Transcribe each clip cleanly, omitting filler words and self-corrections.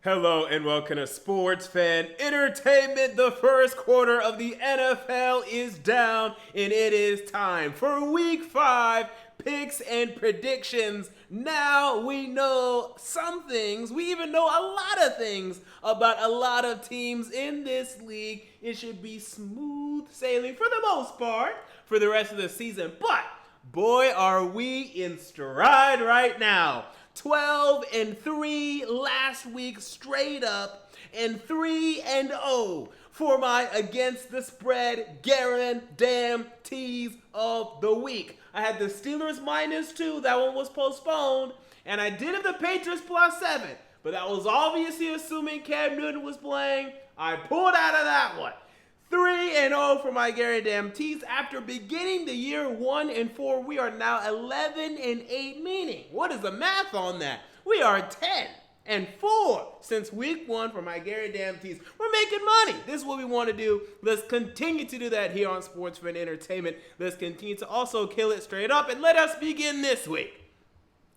Hello and welcome to Sports Fan Entertainment. The first quarter of the NFL is down and it is time for Week 5 picks and predictions. Now we know some things. We even know a lot of things about a lot of teams in this league. It should be smooth sailing for the most part for the rest of the season. But boy, are we in stride right now. 12-3 last week straight up, and 3-0 for my against the spread guarantees of the week. I had the Steelers -2, that one was postponed, and I did have the Patriots +7, but that was obviously assuming Cam Newton was playing. I pulled out of that one. 3-0 for my guarantees. After beginning the year 1-4, we are now 11-8, meaning, what is the math on that? We are 10-4 since week 1 for my guarantees. We're making money. This is what we want to do. Let's continue to do that here on Sports Fan Entertainment. Let's continue to also kill it straight up, and let us begin this week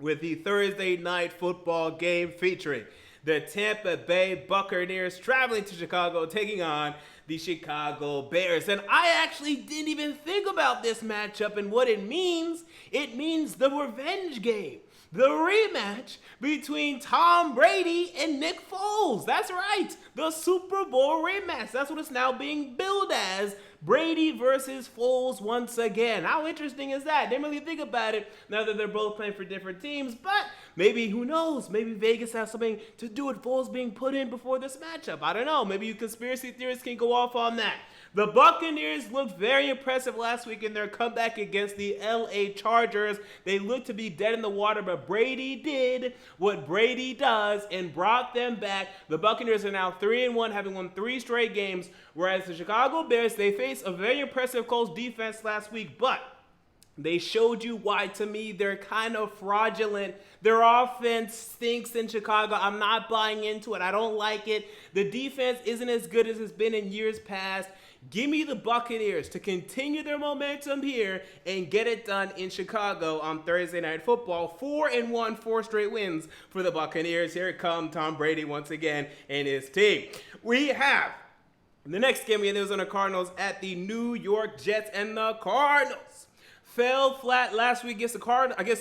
with the Thursday night football game featuring the Tampa Bay Buccaneers traveling to Chicago, taking on the Chicago Bears. And I actually didn't even think about this matchup and what it means. It means the revenge game, the rematch between Tom Brady and Nick Foles. That's right, the Super Bowl rematch. That's what it's now being billed as. Brady versus Foles once again. How interesting is that? Didn't really think about it now that they're both playing for different teams, but maybe, who knows, maybe Vegas has something to do with Foles being put in before this matchup. I don't know. Maybe you conspiracy theorists can go off on that. The Buccaneers looked very impressive last week in their comeback against the LA Chargers. They looked to be dead in the water, but Brady did what Brady does and brought them back. The Buccaneers are now 3-1, having won 3 straight games, whereas the Chicago Bears, they faced a very impressive Colts defense last week, but they showed you why, to me, they're kind of fraudulent. Their offense stinks in Chicago. I'm not buying into it. I don't like it. The defense isn't as good as it's been in years past. Give me the Buccaneers to continue their momentum here and get it done in Chicago on Thursday Night Football. 4-1, 4 straight wins for the Buccaneers. Here comes Tom Brady once again and his team. We have the next game, we had the Arizona Cardinals at the New York Jets, and the Cardinals fell flat last week against the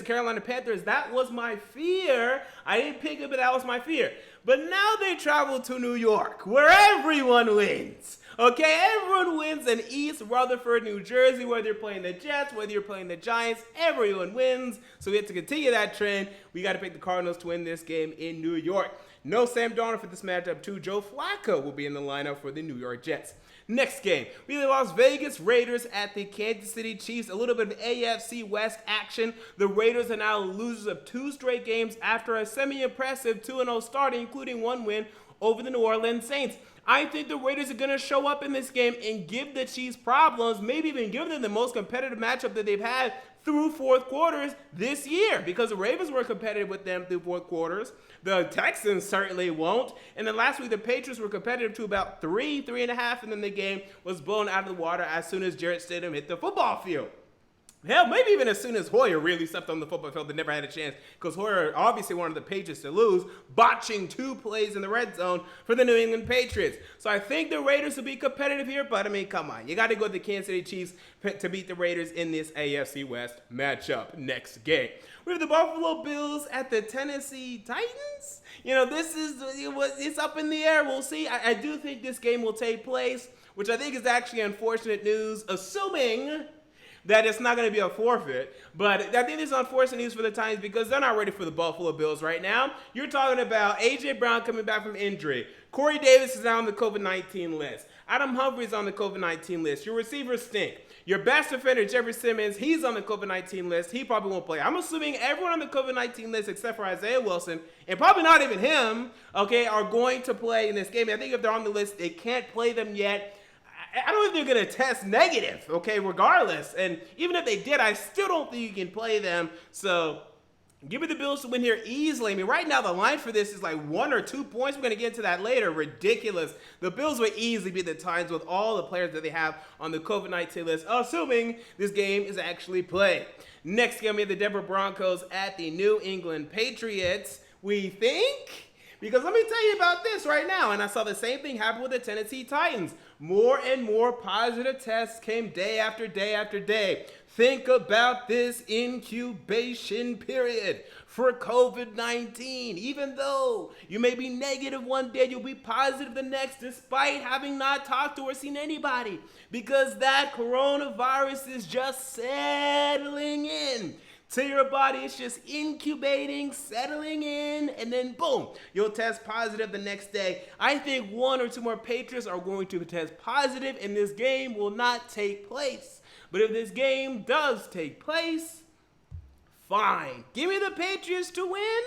Carolina Panthers. That was my fear. I didn't pick it, but that was my fear. But now they travel to New York, where everyone wins. Okay, everyone wins in East Rutherford, New Jersey, whether you're playing the Jets, whether you're playing the Giants, everyone wins. So we have to continue that trend. We got to pick the Cardinals to win this game in New York. No Sam Darnold for this matchup, too. Joe Flacco will be in the lineup for the New York Jets. Next game, we have the Las Vegas Raiders at the Kansas City Chiefs. A little bit of AFC West action. The Raiders are now losers of 2 straight games after a semi-impressive 2-0 start, including 1 win over the New Orleans Saints. I think the Raiders are going to show up in this game and give the Chiefs problems, maybe even give them the most competitive matchup that they've had through 4th quarters this year, because the Ravens were competitive with them through 4th quarters. The Texans certainly won't. And then last week, the Patriots were competitive to about 3.5, and then the game was blown out of the water as soon as Jarrett Stidham hit the football field. Hell, maybe even as soon as Hoyer really stepped on the football field, they never had a chance, because Hoyer obviously wanted the Patriots to lose, botching 2 plays in the red zone for the New England Patriots. So I think the Raiders will be competitive here, but I mean, come on. You got to go to the Kansas City Chiefs to beat the Raiders in this AFC West matchup. Next game, we have the Buffalo Bills at the Tennessee Titans. You know, it's up in the air. We'll see. I do think this game will take place, which I think is actually unfortunate news, assuming that it's not going to be a forfeit. But I think this is unfortunate news for the Titans because they're not ready for the Buffalo Bills right now. You're talking about A.J. Brown coming back from injury. Corey Davis is now on the COVID-19 list. Adam Humphries on the COVID-19 list. Your receivers stink. Your best defender, Jeffrey Simmons, he's on the COVID-19 list. He probably won't play. I'm assuming everyone on the COVID-19 list except for Isaiah Wilson, and probably not even him, okay, are going to play in this game. I think if they're on the list, they can't play them yet. I don't think they're going to test negative, okay, regardless. And even if they did, I still don't think you can play them. So give me the Bills to win here easily. I mean, right now the line for this is like 1 or 2 points. We're going to get into that later. Ridiculous. The Bills will easily beat the Titans with all the players that they have on the COVID-19 list, assuming this game is actually played. Next game, we have the Denver Broncos at the New England Patriots. We think Because let me tell you about this right now, and I saw the same thing happen with the Tennessee Titans. More and more positive tests came day after day after day. Think about this incubation period for COVID-19. Even though you may be negative one day, you'll be positive the next, despite having not talked to or seen anybody. Because that coronavirus is just settling in to your body. It's just incubating, settling in, and then boom, you'll test positive the next day. I think one or two more Patriots are going to test positive, and this game will not take place. But if this game does take place, fine. Give me the Patriots to win.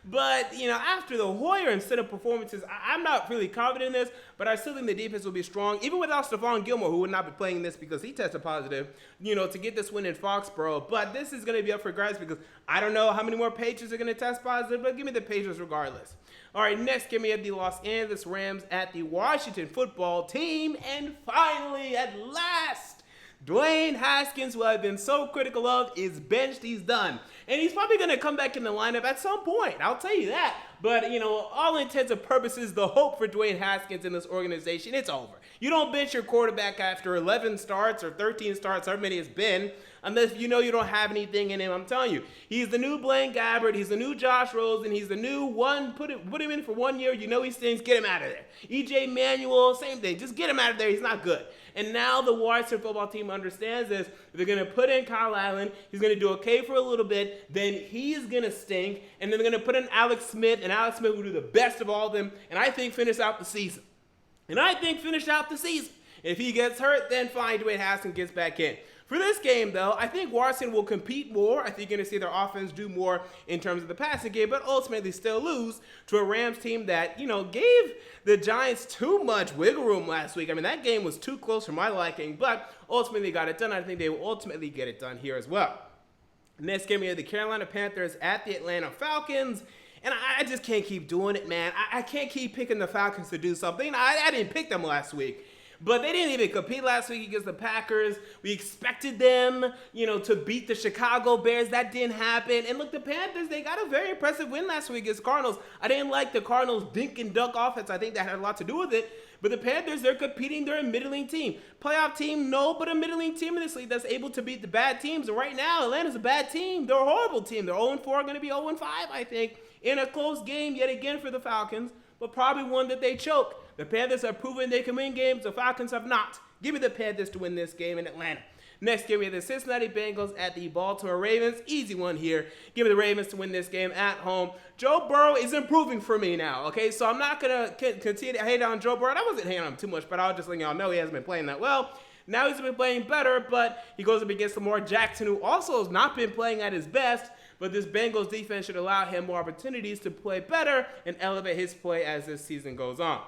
But, after the Hoyer and set of performances, I'm not really confident in this, but I still think the defense will be strong, even without Stephon Gilmore, who would not be playing this because he tested positive, to get this win in Foxborough. But this is going to be up for grabs because I don't know how many more Patriots are going to test positive, but give me the Patriots regardless. All right, next, give me the Los Angeles Rams at the Washington football team. And finally, at last, Dwayne Haskins, who I've been so critical of, is benched. He's done. And he's probably going to come back in the lineup at some point. I'll tell you that. But, all intents and purposes, the hope for Dwayne Haskins in this organization, it's over. You don't bench your quarterback after 11 starts or 13 starts, however many it's been, unless you don't have anything in him. I'm telling you, he's the new Blaine Gabbert. He's the new Josh Rosen. He's the new one. Put him in for 1 year. He stinks. Get him out of there. E.J. Manuel, same thing. Just get him out of there. He's not good. And now the Washington football team understands this. They're going to put in Kyle Allen. He's going to do okay for a little bit. Then he's going to stink. And then they're going to put in Alex Smith. And Alex Smith will do the best of all of them. And I think finish out the season. If he gets hurt, then fine, Dwayne Haskins gets back in. For this game, though, I think Washington will compete more. I think you're going to see their offense do more in terms of the passing game, but ultimately still lose to a Rams team that, gave the Giants too much wiggle room last week. I mean, that game was too close for my liking, but ultimately got it done. I think they will ultimately get it done here as well. Next game, we have the Carolina Panthers at the Atlanta Falcons. And I just can't keep doing it, man. I can't keep picking the Falcons to do something. I didn't pick them last week. But they didn't even compete last week against the Packers. We expected them, to beat the Chicago Bears. That didn't happen. And look, the Panthers, they got a very impressive win last week against Cardinals. I didn't like the Cardinals' dink and dunk offense. I think that had a lot to do with it. But the Panthers, they're competing. They're a middling team. Playoff team, no, but a middling team in this league that's able to beat the bad teams. And right now, Atlanta's a bad team. They're a horrible team. They're 0-4, going to be 0-5, I think, in a close game yet again for the Falcons, but probably one that they choke. The Panthers have proven they can win games. The Falcons have not. Give me the Panthers to win this game in Atlanta. Next game, we have the Cincinnati Bengals at the Baltimore Ravens. Easy one here. Give me the Ravens to win this game at home. Joe Burrow is improving for me now, okay? So I'm not going to continue to hate on Joe Burrow. I wasn't hating on him too much, but I'll just let y'all know he hasn't been playing that well. Now he's been playing better, but he goes up against Lamar Jackson, who also has not been playing at his best. But this Bengals defense should allow him more opportunities to play better and elevate his play as this season goes on.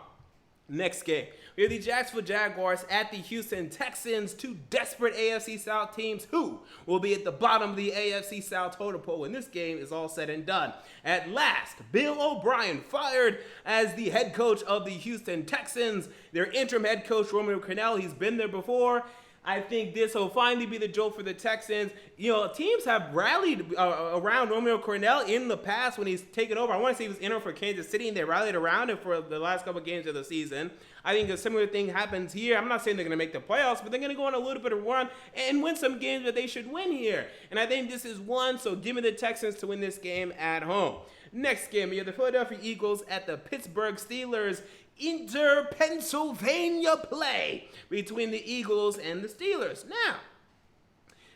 Next game, we have the Jacksonville Jaguars at the Houston Texans, two desperate AFC South teams who will be at the bottom of the AFC South totem pole when this game is all said and done. At last, Bill O'Brien fired as the head coach of the Houston Texans. Their interim head coach, Romeo Crennel, he's been there before. I think this will finally be the jolt for the Texans. Teams have rallied around Romeo Crennel in the past when he's taken over. I want to say he was interim for Kansas City, and they rallied around him for the last couple of games of the season. I think a similar thing happens here. I'm not saying they're going to make the playoffs, but they're going to go on a little bit of a run and win some games that they should win here. And I think this is one, so give me the Texans to win this game at home. Next game, we have the Philadelphia Eagles at the Pittsburgh Steelers. Inter-Pennsylvania play between the Eagles and the Steelers. Now,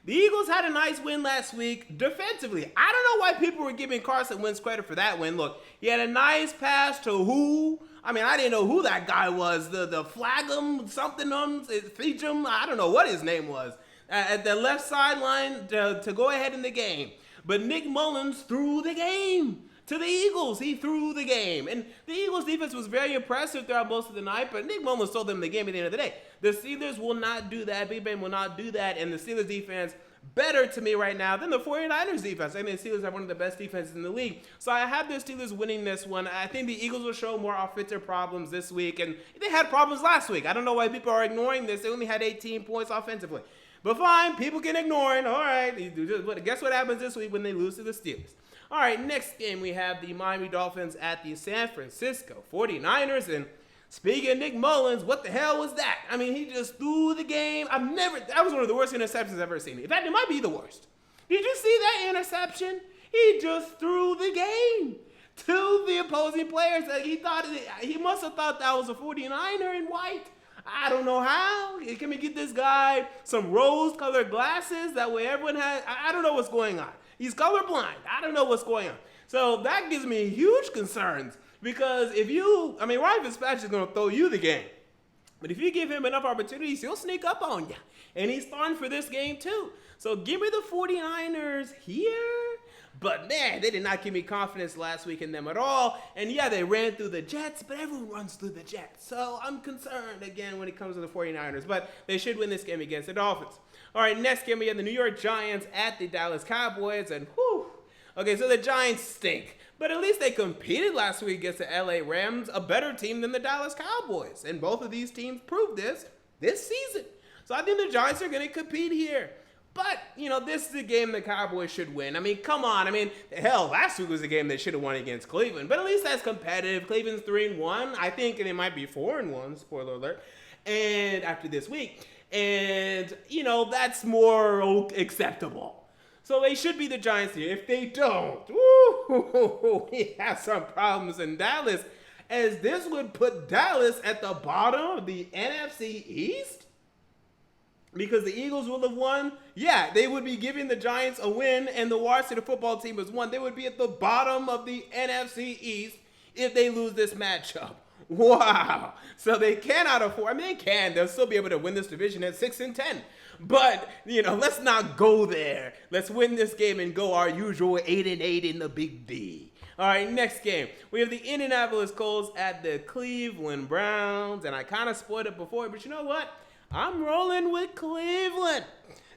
the Eagles had a nice win last week defensively. I don't know why people were giving Carson Wentz credit for that win. Look, he had a nice pass to who? I mean, I didn't know who that guy was. The Flagum, something, Feachum, I don't know what his name was. At the left sideline to go ahead in the game. But Nick Mullins threw the game. To the Eagles, he threw the game. And the Eagles' defense was very impressive throughout most of the night, but Nick Mullins told them the game at the end of the day. The Steelers will not do that. Big Ben will not do that. And the Steelers' defense, better to me right now than the 49ers' defense. I think the Steelers have one of the best defenses in the league. So I have the Steelers winning this one. I think the Eagles will show more offensive problems this week. And they had problems last week. I don't know why people are ignoring this. They only had 18 points offensively. But fine, people can ignore it. All right. Guess what happens this week when they lose to the Steelers? All right, next game we have the Miami Dolphins at the San Francisco 49ers. And speaking of Nick Mullins, what the hell was that? I mean, he just threw the game. That was one of the worst interceptions I've ever seen. In fact, it might be the worst. Did you see that interception? He just threw the game to the opposing players. He must have thought that was a 49er in white. I don't know how. Can we get this guy some rose-colored glasses? That way everyone has... I don't know what's going on. He's colorblind. I don't know what's going on. So that gives me huge concerns. Because Ryan Fitzpatrick is going to throw you the game. But if you give him enough opportunities, he'll sneak up on you. And he's starting for this game too. So give me the 49ers here. But man, they did not give me confidence last week in them at all. And yeah, they ran through the Jets, but everyone runs through the Jets. So I'm concerned again when it comes to the 49ers. But they should win this game against the Dolphins. All right, next game we have the New York Giants at the Dallas Cowboys. And whew. Okay, so the Giants stink. But at least they competed last week against the LA Rams, a better team than the Dallas Cowboys. And both of these teams proved this season. So I think the Giants are going to compete here. But, this is a game the Cowboys should win. I mean, come on. I mean, hell, last week was a game they should have won against Cleveland. But at least that's competitive. Cleveland's 3-1. I think they might be 4-1, spoiler alert, and after this week. And, that's more acceptable. So they should be the Giants here. If they don't, we have some problems in Dallas, as this would put Dallas at the bottom of the NFC East. Because the Eagles will have won. Yeah, they would be giving the Giants a win, and the Washington football team has won. They would be at the bottom of the NFC East if they lose this matchup. Wow. So they cannot afford. They can. They'll still be able to win this division at 6-10. But, let's not go there. Let's win this game and go our usual 8-8 in the Big D. All right, next game. We have the Indianapolis Colts at the Cleveland Browns. And I kind of spoiled it before, but you know what? I'm rolling with Cleveland.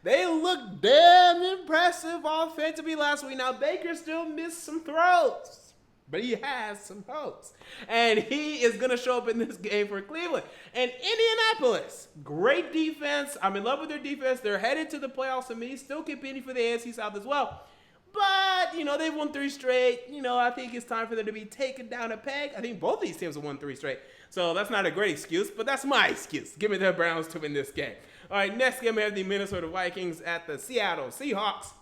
They look damn impressive offensively last week. Now, Baker still missed some throws, but he has some hopes. And he is going to show up in this game for Cleveland. And Indianapolis, great defense. I'm in love with their defense. They're headed to the playoffs and me, still competing for the AFC South as well. But, they've won 3 straight. I think it's time for them to be taken down a peg. I think both these teams have won 3 straight. So that's not a great excuse, but that's my excuse. Give me the Browns to win this game. All right, next game we have the Minnesota Vikings at the Seattle Seahawks.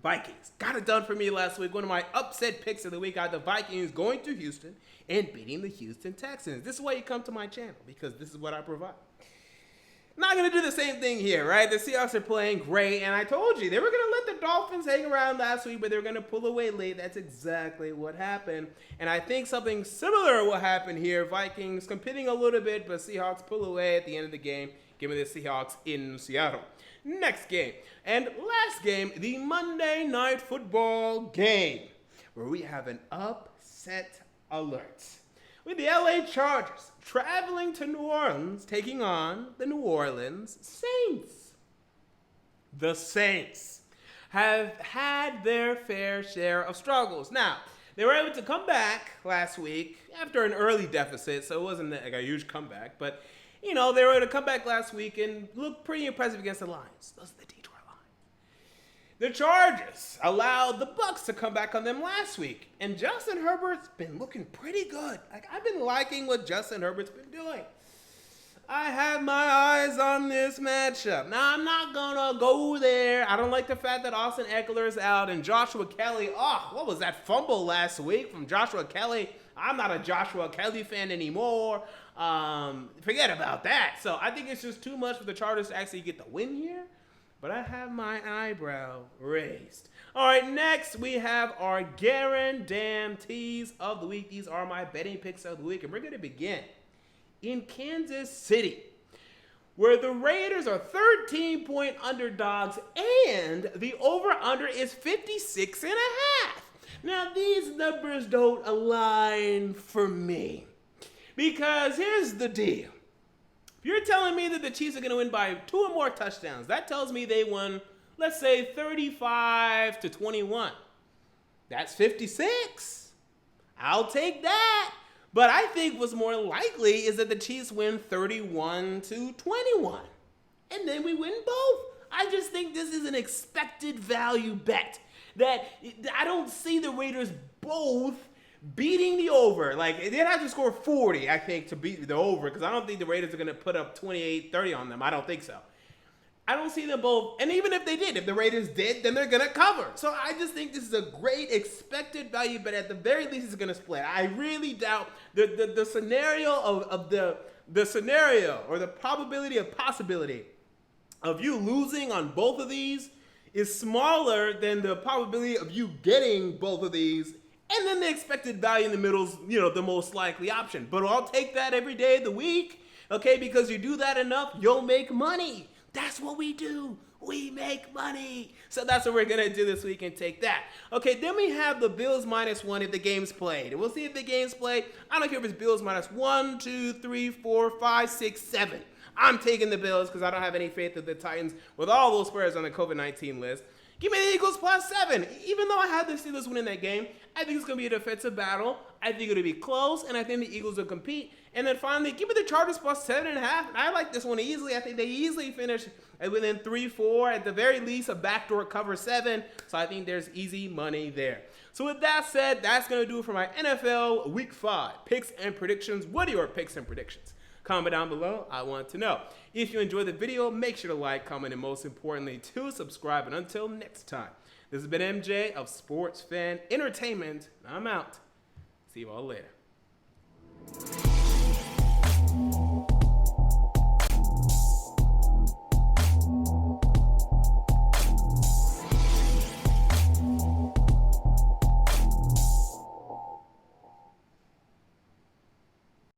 Vikings got it done for me last week. One of my upset picks of the week. I had the Vikings going to Houston and beating the Houston Texans. This is why you come to my channel, because this is what I provide. Not going to do the same thing here, right? The Seahawks are playing great, and I told you they were going to let the Dolphins hang around last week, but they were going to pull away late. That's exactly what happened, and I think something similar will happen here. Vikings competing a little bit, but Seahawks pull away at the end of the game. Give me the Seahawks in Seattle. Next game, and last game, the Monday Night Football game, where we have an upset alert. With the LA Chargers traveling to New Orleans, taking on the New Orleans Saints. The Saints have had their fair share of struggles. Now, they were able to come back last week after an early deficit, so it wasn't like a huge comeback. But, they were able to come back last week and look pretty impressive against the Lions. Those are the Detroit Lions. The Chargers allowed the Bucs to come back on them last week. And Justin Herbert's been looking pretty good. I've been liking what Justin Herbert's been doing. I have my eyes on this matchup. Now, I'm not going to go there. I don't like the fact that Austin Eckler is out and Joshua Kelly. Oh, what was that fumble last week from Joshua Kelly? I'm not a Joshua Kelly fan anymore. Forget about that. So I think it's just too much for the Chargers to actually get the win here. But I have my eyebrow raised. All right, next we have our guarantees of the week. These are my betting picks of the week. And we're going to begin in Kansas City, where the Raiders are 13-point underdogs and the over-under is 56.5. Now, these numbers don't align for me, because here's the deal. If you're telling me that the Chiefs are going to win by 2 or more touchdowns, that tells me they won, let's say, 35-21. That's 56. I'll take that. But I think what's more likely is that the Chiefs win 31-21. And then we win both. I just think this is an expected value bet. that I don't see the Raiders both beating the over. Like, they'd have to score 40, I think, to beat the over, because I don't think the Raiders are going to put up 28-30 on them. I don't think so. I don't see them both, and even if they did, if the Raiders did, then they're going to cover. So I just think this is a great expected value, but at the very least, it's going to split. I really doubt the scenario of the scenario or the probability of possibility of you losing on both of these is smaller than the probability of you getting both of these. And then the expected value in the middle is, the most likely option. But I'll take that every day of the week, okay? Because you do that enough, you'll make money. That's what we do. We make money. So that's what we're going to do this week and take that. Okay, then we have the Bills -1 if the game's played. We'll see if the game's played. I don't care if it's Bills -1, 2, 3, 4, 5, 6, 7. I'm taking the Bills because I don't have any faith in the Titans with all those players on the COVID-19 list. Give me the Eagles +7. Even though I had the Steelers winning that game, I think it's going to be a defensive battle. I think it'll be close, and I think the Eagles will compete. And then finally, give me the Chargers +7.5. I like this one easily. I think they easily finish within 3-4. At the very least, a backdoor cover 7. So I think there's easy money there. So with that said, that's going to do it for my NFL Week 5 picks and predictions. What are your picks and predictions? Comment down below. I want to know. If you enjoyed the video, make sure to like, comment, and most importantly, to subscribe. And until next time, this has been MJ of Sports Fan Entertainment. I'm out. See you all later.